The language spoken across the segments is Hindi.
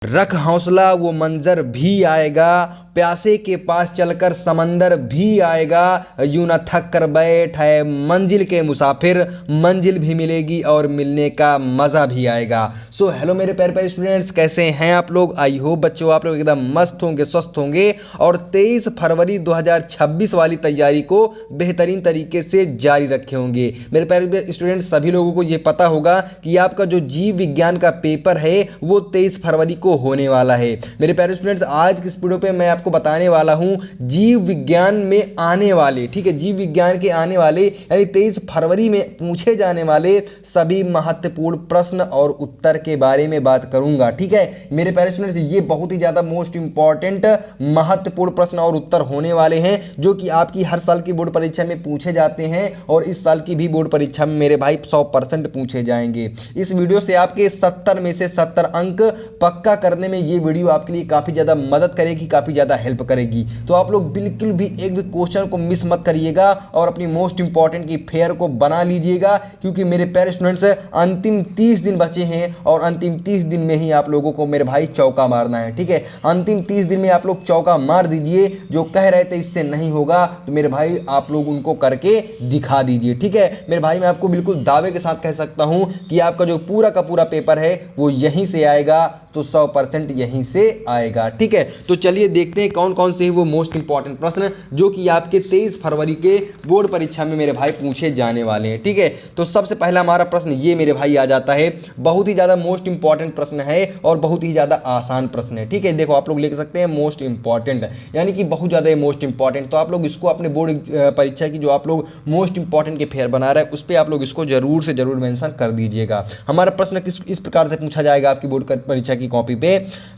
रख हौसला वो मंजर भी आएगा, प्यासे के पास चलकर समंदर भी आएगा। यूं न थक कर बैठ है मंजिल के मुसाफिर, मंजिल भी मिलेगी और मिलने का मज़ा भी आएगा। सो हेलो मेरे प्यारे प्यारे स्टूडेंट्स, कैसे हैं आप लोग? आई होप बच्चों आप लोग एकदम मस्त होंगे, स्वस्थ होंगे और 23 फरवरी 2026 वाली तैयारी को बेहतरीन तरीके से जारी रखे होंगे। मेरे प्यारे स्टूडेंट्स, सभी लोगों को ये पता होगा कि आपका जो जीव विज्ञान का पेपर है वो 23 फरवरी को होने वाला है। मेरे प्यारे स्टूडेंट्स, आज की इस वीडियो पे मैं आपको बताने वाला हूं जीव विज्ञान में आने वाले, ठीक है, जीव विज्ञान के आने वाले यानी 23 फरवरी में पूछे जाने वाले सभी महत्वपूर्ण प्रश्न और उत्तर के बारे में बात करूंगा। ठीक है मेरे प्यारे स्टूडेंट्स, ये बहुत ही ज्यादा मोस्ट इंपॉर्टेंट महत्वपूर्ण प्रश्न और उत्तर होने वाले हैं जो कि आपकी हर साल की बोर्ड परीक्षा में पूछे जाते हैं और इस साल की भी बोर्ड परीक्षा में मेरे भाई 100% पूछे जाएंगे। इस वीडियो से आपके 70 में से 70 अंक पक्का करने में ये वीडियो आपके लिए काफी ज्यादा मदद करेगी, काफी ज्यादा हेल्प करेगी। तो आप लोग बिल्कुल भी एक भी क्वेश्चन को मिस मत करिएगा और अपनी मोस्ट इंपॉर्टेंट की फेयर को बना लीजिएगा, क्योंकि मेरे प्यारे स्टूडेंट्स अंतिम 30 दिन बचे हैं और अंतिम 30 दिन में ही आप लोगों को मेरे भाई चौका मारना है। ठीक है, अंतिम 30 दिन में आप लोग चौका मार दीजिए। जो कह रहे थे इससे नहीं होगा तो मेरे भाई आप लोग उनको करके दिखा दीजिए। ठीक है मेरे भाई, मैं आपको बिल्कुल दावे के साथ कह सकता हूं कि आपका जो पूरा का पूरा पेपर है वो यहीं से आएगा, तो 100% यहीं से आएगा। ठीक है, तो चलिए देखते हैं कौन कौन से वो मोस्ट इंपॉर्टेंट प्रश्न जो कि आपके 23 फरवरी के बोर्ड परीक्षा में मेरे भाई पूछे जाने वाले हैं। ठीक है, तो सबसे पहला हमारा प्रश्न ये मेरे भाई आ जाता है, बहुत ही ज़्यादा मोस्ट इंपॉर्टेंट प्रश्न है और बहुत ही ज़्यादा आसान प्रश्न है। ठीक है, देखो आप लोग लिख सकते हैं मोस्ट इंपॉर्टेंट, यानी कि बहुत ज़्यादा मोस्ट इंपॉर्टेंट। तो आप लोग इसको अपने बोर्ड परीक्षा की जो आप लोग मोस्ट इंपॉर्टेंट के फेयर बना रहे हैं उस पर आप लोग इसको जरूर से जरूर मेंशन कर दीजिएगा। हमारा प्रश्न इस प्रकार से पूछा जाएगा आपकी बोर्ड परीक्षा की कॉपी पे,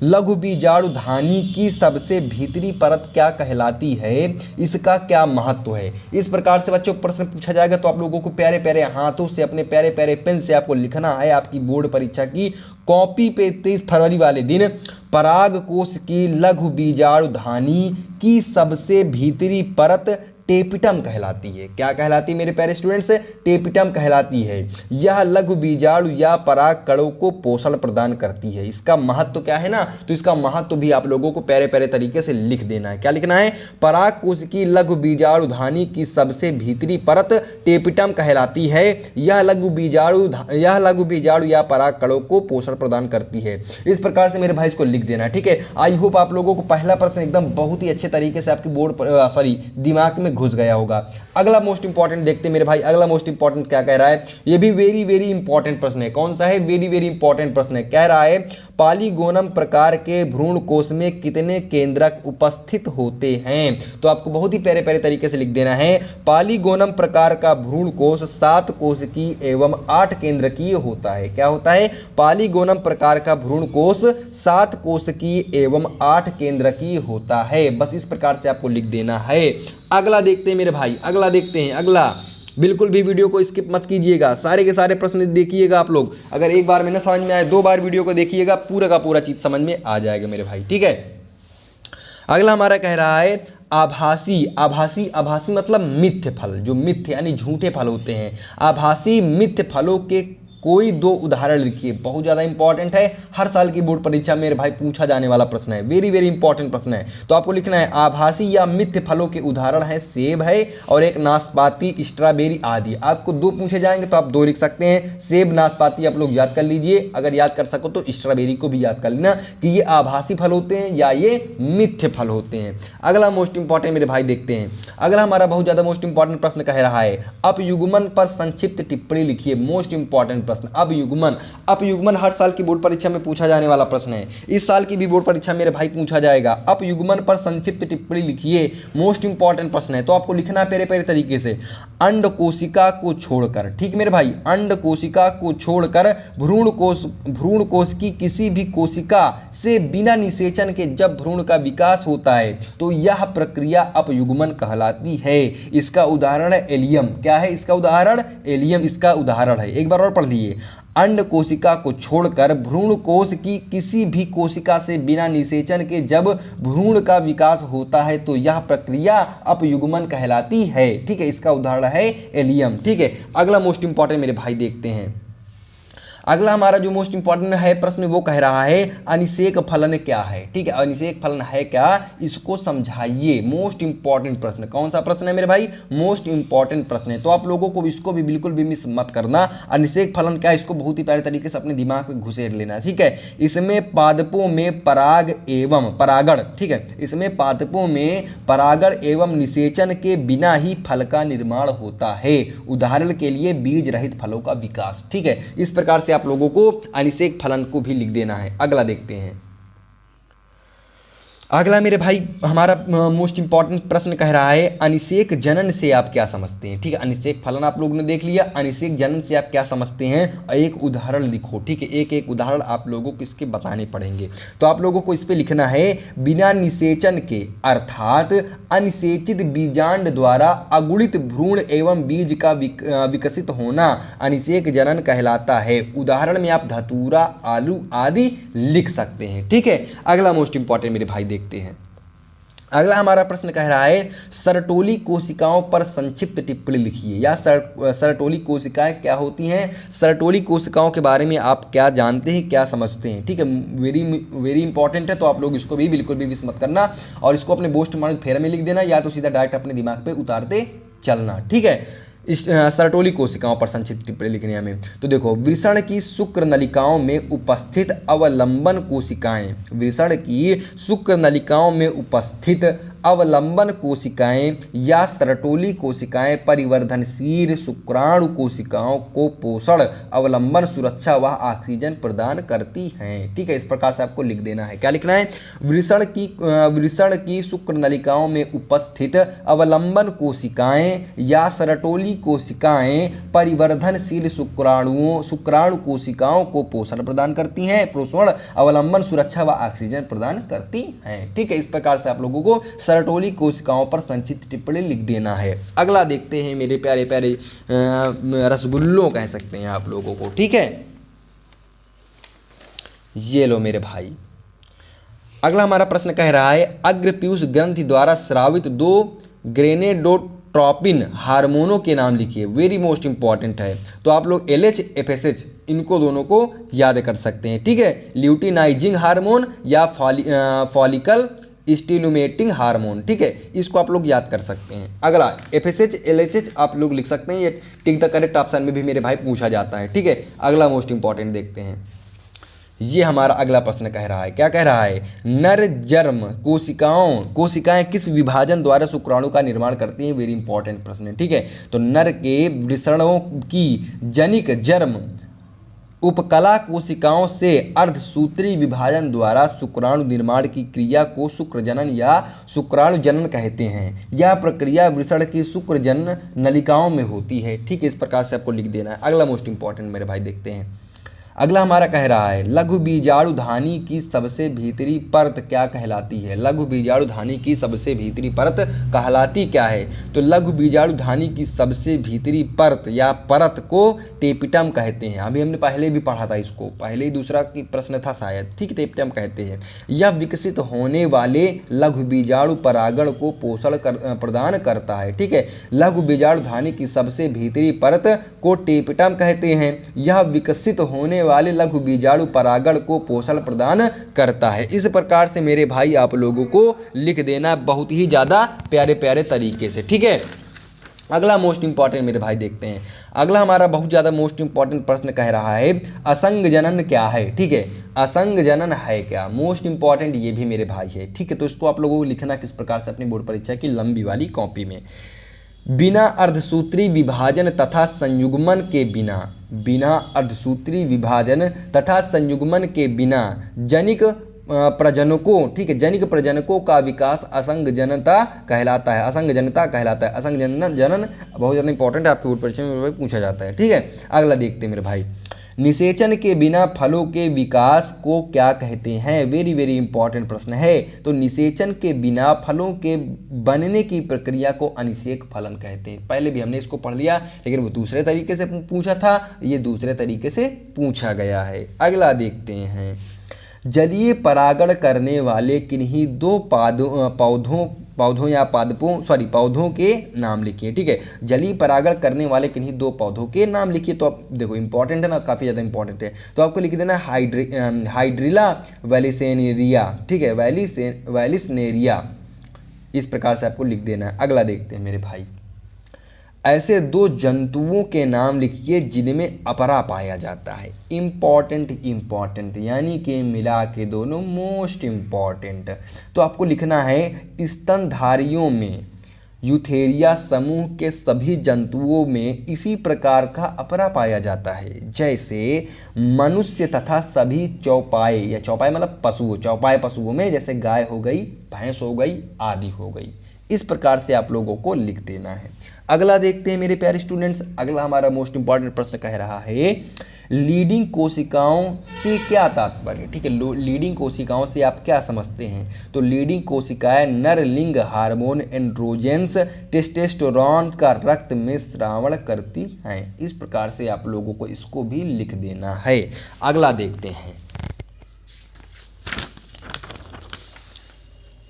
लघु बीजाणु धानी की सबसे भीतरी परत क्या कहलाती है, इसका क्या महत्व है। इस प्रकार से बच्चों प्रश्न पूछा जाएगा। तो आप लोगों को प्यारे प्यारे हाथों से अपने प्यारे प्यारे पेन से आपको लिखना है आपकी बोर्ड परीक्षा की कॉपी पे 23 फरवरी वाले दिन, पराग कोश की लघु बीजाणु धानी की सबसे भीतरी परत टेपिटम कहलाती है। क्या कहलाती है मेरे प्यारे स्टूडेंट्स? टेपिटम कहलाती है। यह लघु बीजाणु या पराग कणों को पोषण प्रदान करती है। इसका महत्व क्या है ना, तो इसका महत्व भी आप लोगों को प्यारे प्यारे तरीके से लिख देना है। क्या लिखना है? पराग कोश की लघु बीजाणु धानी की सबसे भीतरी परत टेपिटम कहलाती है। यह लघु बीजाणु या पराग कणों को पोषण प्रदान करती है। इस प्रकार से मेरे भाई इसको लिख देना है। ठीक है, आई होप आप लोगों को पहला प्रश्न एकदम बहुत ही अच्छे तरीके से आपकी बोर्ड दिमाग में घुस गया होगा। अगला मोस्ट इंपॉर्टेंट देखते हैं मेरे भाई, अगला मोस्ट इंपॉर्टेंट क्या कह रहा है। ये भी वेरी वेरी इंपॉर्टेंट प्रश्न है। कौन सा है? वेरी वेरी इंपॉर्टेंट प्रश्न है। कह रहा है पॉलीगोनम प्रकार के भ्रूण कोश में कितने केंद्रक उपस्थित होते हैं। तो आपको बहुत ही प्यारे प्यारे तरीके से लिख देना है, पॉलीगोनम प्रकार का भ्रूण कोश 7 कोशिकीय एवं 8 केंद्रकीय होता है। क्या होता है? पॉलीगोनम प्रकार का भ्रूण कोश 7 कोशिकीय एवं 8 केंद्रकीय होता है। बस इस प्रकार से आपको लिख देना है। अगला देखते हैं मेरे भाई, अगला देखते हैं। अगला बिल्कुल भी वीडियो को स्किप मत कीजिएगा, सारे के सारे प्रश्न देखिएगा आप लोग। अगर एक बार में ना समझ में आए 2 बार वीडियो को देखिएगा, पूरा का पूरा चीज समझ में आ जाएगा मेरे भाई। ठीक है, अगला हमारा कह रहा है आभासी मतलब मिथ्य फल, जो मिथ्य यानी झूठे फल होते हैं। आभासी मिथ्य फलों के कोई 2 उदाहरण लिखिए। बहुत ज़्यादा इंपॉर्टेंट है, हर साल की बोर्ड परीक्षा में मेरे भाई पूछा जाने वाला प्रश्न है। वेरी वेरी इंपॉर्टेंट प्रश्न है। तो आपको लिखना है आभासी या मिथ्य फलों के उदाहरण है सेब है और एक नाशपाती, स्ट्रॉबेरी आदि। आपको 2 पूछे जाएंगे तो आप 2 लिख सकते हैं। सेब नाशपाती आप लोग याद कर लीजिए, अगर याद कर सको तो स्ट्रॉबेरी को भी याद कर लेना कि ये आभासी फल होते हैं या ये मिथ्य फल होते हैं। अगला मोस्ट इंपॉर्टेंट मेरे भाई देखते हैं। अगला हमारा बहुत ज़्यादा मोस्ट इंपॉर्टेंट प्रश्न कह रहा है अपयुग्मन पर संक्षिप्त टिप्पणी लिखिए। मोस्ट इंपॉर्टेंट प्रश्न अपयुग्मन हर साल की बोर्ड परीक्षा में पूछा जाने वाला प्रश्न है। इस साल की भी बोर्ड परीक्षा मेरे भाई पूछा जाएगा। अपयुग्मन पर संक्षिप्त टिप्पणी लिखिए, मोस्ट इंपॉर्टेंट प्रश्न है। तो आपको लिखना है प्यारे प्यारे तरीके से, अंड कोशिका को छोड़कर, ठीक मेरे भाई, अंड कोशिका को छोड़कर भ्रूण कोश की किसी भी कोशिका से बिना निषेचन के जब भ्रूण का विकास होता है तो यह प्रक्रिया अपयुग्मन कहलाती है। इसका उदाहरण है एलियम। क्या है इसका उदाहरण? एलियम इसका उदाहरण है। एक बार और पढ़ लीजिए, अंड कोशिका को छोड़कर भ्रूण कोश की किसी भी कोशिका से बिना निषेचन के जब भ्रूण का विकास होता है तो यह प्रक्रिया अपयुग्मन कहलाती है। ठीक है, इसका उदाहरण है एलियम। ठीक है, अगला मोस्ट इंपॉर्टेंट मेरे भाई देखते हैं। अगला हमारा जो मोस्ट इंपॉर्टेंट है प्रश्न वो कह रहा है अनिषेक फलन क्या है। ठीक है, अनिषेक फलन है क्या, इसको समझाइए। मोस्ट इंपॉर्टेंट प्रश्न, कौन सा प्रश्न है मेरे भाई, मोस्ट इंपॉर्टेंट प्रश्न है। तो आप लोगों को इसको भी बिल्कुल भी मिस मत करना। अनिषेक फलन क्या है, इसको बहुत ही प्यारे तरीके से अपने दिमाग में घुसेड़ लेना। ठीक है, इसमें पादपों में पराग एवं परागण, ठीक है, इसमें पादपों में परागण एवं निषेचन के बिना ही फल का निर्माण होता है। उदाहरण के लिए बीज रहित फलों का विकास। ठीक है, इस प्रकार से आप लोगों को अनिषेक फलन को भी लिख देना है। अगला देखते हैं। अगला मेरे भाई हमारा मोस्ट इंपॉर्टेंट प्रश्न कह रहा है अनिषेक जनन से आप क्या समझते हैं। ठीक है, अनिषेक फलन आप लोगों ने देख लिया, अनिषेक जनन से आप क्या समझते हैं, एक उदाहरण लिखो। ठीक है, एक एक उदाहरण आप लोगों को इसके बताने पड़ेंगे। तो आप लोगों को इस पे लिखना है बिना निषेचन के अर्थात अनिषेचित बीजांड द्वारा अगुणित भ्रूण एवं बीज का विकसित होना अनिषेक जनन कहलाता है। उदाहरण में आप धतूरा, आलू आदि लिख सकते हैं। ठीक है, अगला मोस्ट इंपॉर्टेंट मेरे भाई देखते हैं। अगला हमारा प्रश्न कह रहा है सरटोली कोशिकाओं पर संक्षिप्त टिप्पणी लिखिए। या सरटोली कोशिकाएं क्या होती हैं, सरटोली कोशिकाओं के बारे में आप क्या जानते हैं, क्या समझते हैं। ठीक है, वेरी इंपॉर्टेंट है, तो आप लोग इसको भी बिल्कुल भी मिस मत करना और इसको अपने बोस्ट मार्क फेयर में लिख देना या तो सीधा डायरेक्ट अपने दिमाग पे उतारते चलना। ठीक है, इस सरटोली कोशिकाओं पर संक्षिप्त टिप्पणी लिखने में। तो देखो, वृषण की शुक्र नलिकाओं में उपस्थित अवलंबन कोशिकाएं, वृषण की शुक्र नलिकाओं में उपस्थित अवलंबन कोशिकाएं या सरटोली कोशिकाएं परिवर्धनशील शुक्राणु कोशिकाओं को पोषण, अवलंबन, सुरक्षा व ऑक्सीजन प्रदान करती हैं। ठीक है, इस प्रकार से आपको लिख देना है। क्या लिखना है, वृषण की शुक्र नलिकाओं में उपस्थित अवलंबन कोशिकाएं या सरटोली कोशिकाएं परिवर्धनशील शुक्राणु कोशिकाओं को पोषण प्रदान करती हैं, पोषण, अवलंबन, सुरक्षा व ऑक्सीजन प्रदान करती हैं। ठीक है, इस प्रकार से आप लोगों को सरटोली कोशिकाओं पर संक्षिप्त टिप्पणी लिख देना है। अगला देखते हैं मेरे प्यारे प्यारे रसगुल्लों कह सकते हैं आप लोगों को। ठीक है, ये लो मेरे भाई। अगला हमारा प्रश्न कह रहा है अग्रपीयूष ग्रंथि द्वारा स्रावित 2 ग्रेनेडोट्रोपिन हार्मोनों के नाम लिखिए। वेरी मोस्ट इंपॉर्टेंट है, तो आप लोग LH FSH इनको दोनों को याद कर सकते हैं। ठीक है, ल्यूटिनाइजिंग हार्मोन या फॉलिकल स्टिमुलेटिंग हार्मोन। ठीक है, इसको आप लोग याद कर सकते हैं। अगला FSH LHH आप लोग लिख सकते हैं, ये टिक द करेक्ट ऑप्शन में भी मेरे भाई पूछा जाता है। ठीक है, अगला मोस्ट इंपॉर्टेंट देखते हैं। ये हमारा अगला प्रश्न कह रहा है, क्या कह रहा है, नर जर्म कोशिकाएं किस विभाजन द्वारा शुक्राणु का निर्माण करती हैं। वेरी इंपॉर्टेंट प्रश्न है। ठीक है, तो नर के वृषणों की जनिक जर्म उपकला कोशिकाओं से अर्धसूत्री विभाजन द्वारा शुक्राणु निर्माण की क्रिया को शुक्रजनन या शुक्राणु जनन कहते हैं। यह प्रक्रिया वृषण की शुक्रजनन नलिकाओं में होती है। ठीक है, इस प्रकार से आपको लिख देना है। अगला मोस्ट इंपॉर्टेंट मेरे भाई देखते हैं। अगला हमारा कह रहा है लघु बीजाणु धानी की सबसे भीतरी परत क्या कहलाती है। लघु बीजाणु धानी की सबसे भीतरी परत कहलाती क्या है, तो लघु बीजाणु धानी की सबसे भीतरी परत या परत को टेपिटम कहते हैं। अभी हमने पहले भी पढ़ा था इसको, पहले ही दूसरा की प्रश्न था शायद। ठीक, टेपिटम कहते हैं। यह विकसित होने वाले लघु बीजाणु परागण को पोषण प्रदान करता है। ठीक है, लघु बीजाणु धानी की सबसे भीतरी परत को टेपिटम कहते हैं। यह विकसित होने वाले लघु बीजाणु परागण को पोषण प्रदान करता है। इस प्रकार से मेरे भाई आप लोगों को लिख देना बहुत ही ज़्यादा प्यारे प्यारे तरीके से। ठीक है, अगला मोस्ट इंपॉर्टेंट मेरे भाई देखते हैं। अगला हमारा बहुत ज़्यादा मोस्ट इंपॉर्टेंट प्रश्न कह रहा है असंग जनन क्या है। ठीक है, असंग जनन है क्या, मोस्ट इंपॉर्टेंट ये भी मेरे भाई है। ठीक है, तो इसको आप लोगों को लिखना किस प्रकार से अपनी बोर्ड परीक्षा की लंबी वाली कॉपी में, बिना अर्धसूत्री विभाजन तथा संयुग्मन के बिना अर्धसूत्री विभाजन तथा संयुग्मन के बिना जनिक प्रजनकों, ठीक है, जनिक प्रजनकों का विकास असंग जनता कहलाता है। असंग जनता कहलाता है। असंग जनन बहुत ज़्यादा इंपॉर्टेंट है, आपके बोर्ड परीक्षा में पूछा जाता है। ठीक है, अगला देखते हैं मेरे भाई। निषेचन के बिना फलों के विकास को क्या कहते हैं। वेरी वेरी इंपॉर्टेंट प्रश्न है। तो निषेचन के बिना फलों के बनने की प्रक्रिया को अनिषेक फलन कहते हैं। पहले भी हमने इसको पढ़ लिया, लेकिन वो दूसरे तरीके से पूछा था, ये दूसरे तरीके से पूछा गया है। अगला देखते हैं, जलीय परागण करने वाले किन्हीं 2 पौधों या पौधों के नाम लिखिए। ठीक है, जलीय परागण करने वाले किन्हीं 2 पौधों के नाम लिखिए। तो आप देखो इंपॉर्टेंट है ना, काफ़ी ज़्यादा इंपॉर्टेंट है। तो आपको लिख देना हाइड्रिला वैलिसेनेरिया। ठीक है, वैलिसनेरिया, इस प्रकार से आपको लिख देना है। अगला देखते हैं मेरे भाई, ऐसे 2 जंतुओं के नाम लिखिए जिनमें अपरा पाया जाता है। इंपॉर्टेंट यानी कि मिला के दोनों मोस्ट इंपॉर्टेंट। तो आपको लिखना है स्तनधारियों में यूथेरिया समूह के सभी जंतुओं में इसी प्रकार का अपरा पाया जाता है, जैसे मनुष्य तथा सभी चौपाए, या चौपाए मतलब पशुओं, चौपाए पशुओं में जैसे गाय हो गई, भैंस हो गई आदि हो गई। इस प्रकार से आप लोगों को लिख देना है। अगला देखते हैं मेरे प्यारे स्टूडेंट्स, अगला हमारा मोस्ट इंपॉर्टेंट प्रश्न कह रहा है लीडिंग कोशिकाओं से क्या तात्पर्य। ठीक है, लीडिंग कोशिकाओं से आप क्या समझते हैं। तो लीडिंग कोशिकाएं नर लिंग हार्मोन एंड्रोजेंस टेस्टोस्टेरोन का रक्त में श्रावण करती हैं। इस प्रकार से आप लोगों को इसको भी लिख देना है। अगला देखते हैं,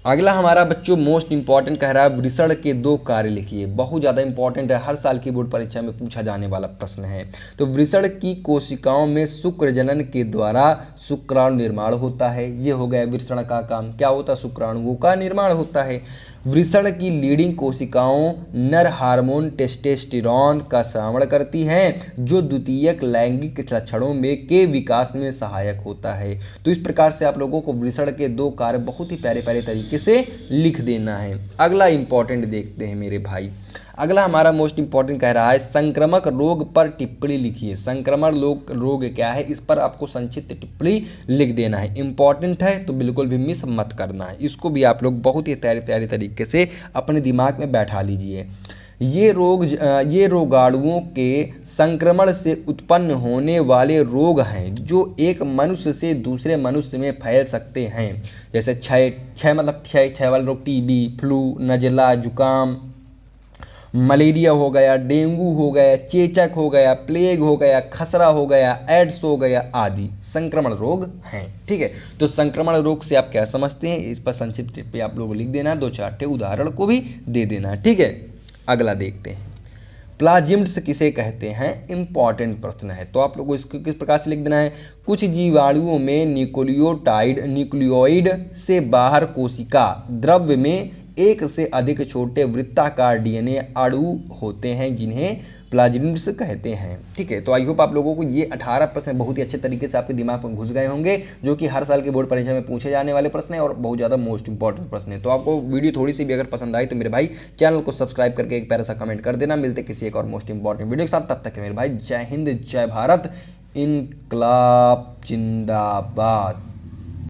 अगला हमारा बच्चों मोस्ट इंपॉर्टेंट कह रहा है वृषण के 2 कार्य लिखिए। बहुत ज़्यादा इंपॉर्टेंट है, हर साल की बोर्ड परीक्षा में पूछा जाने वाला प्रश्न है। तो वृषण की कोशिकाओं में शुक्र जनन के द्वारा शुक्राणु निर्माण होता है। ये हो गया वृषण का काम, क्या होता है, शुक्राणुओं का निर्माण होता है। वृषण की लीडिंग कोशिकाओं नर हार्मोन टेस्टोस्टेरोन का श्रावण करती हैं, जो द्वितीयक लैंगिक लक्षणों में के विकास में सहायक होता है। तो इस प्रकार से आप लोगों को वृषण के 2 कार्य बहुत ही प्यारे प्यारे तरीके से लिख देना है। अगला इंपॉर्टेंट देखते हैं मेरे भाई, अगला हमारा मोस्ट इंपॉर्टेंट कह रहा है संक्रामक रोग पर टिप्पणी लिखिए। संक्रमण रोग क्या है, इस पर आपको संक्षिप्त टिप्पणी लिख देना है। इंपॉर्टेंट है तो बिल्कुल भी मिस मत करना है, इसको भी आप लोग बहुत ही प्यारे तरीके से अपने दिमाग में बैठा लीजिए। ये रोगाणुओं के संक्रमण से उत्पन्न होने वाले रोग हैं जो एक मनुष्य से दूसरे मनुष्य में फैल सकते हैं, जैसे क्षय मतलब क्षय वाले रोग, टीबी, फ्लू, नज़ला, जुकाम, मलेरिया हो गया, डेंगू हो गया, चेचक हो गया, प्लेग हो गया, खसरा हो गया, एड्स हो गया आदि संक्रमण रोग हैं। ठीक है, तो संक्रमण रोग से आप क्या समझते हैं, इस पर संक्षिप्त टिप्पणी आप लोगों को लिख देना है, 2-4 उदाहरण को भी दे देना है। ठीक है, अगला देखते हैं प्लाज्मिड्स किसे कहते हैं, इंपॉर्टेंट प्रश्न है। तो आप लोगों को इसको किस प्रकार से लिख देना है, कुछ जीवाणुओं में न्यूक्लियोइड से बाहर कोशिका द्रव्य में 1 से अधिक छोटे वृत्ताकार डीएनए अणु होते हैं जिन्हें प्लाज्मिड्स कहते हैं। ठीक है, तो आई होप आप लोगों को ये 18 प्रश्न बहुत ही अच्छे तरीके से आपके दिमाग में घुस गए होंगे, जो कि हर साल के बोर्ड परीक्षा में पूछे जाने वाले प्रश्न है और बहुत ज़्यादा मोस्ट इंपॉर्टेंट प्रश्न है। तो आपको वीडियो थोड़ी सी भी अगर पसंद आई तो मेरे भाई चैनल को सब्सक्राइब करके एक प्यारा सा कमेंट कर देना। मिलते किसी एक और मोस्ट इंपॉर्टेंट वीडियो के साथ, तब तक मेरे भाई जय हिंद, जय भारत, इनकलाब जिंदाबाद।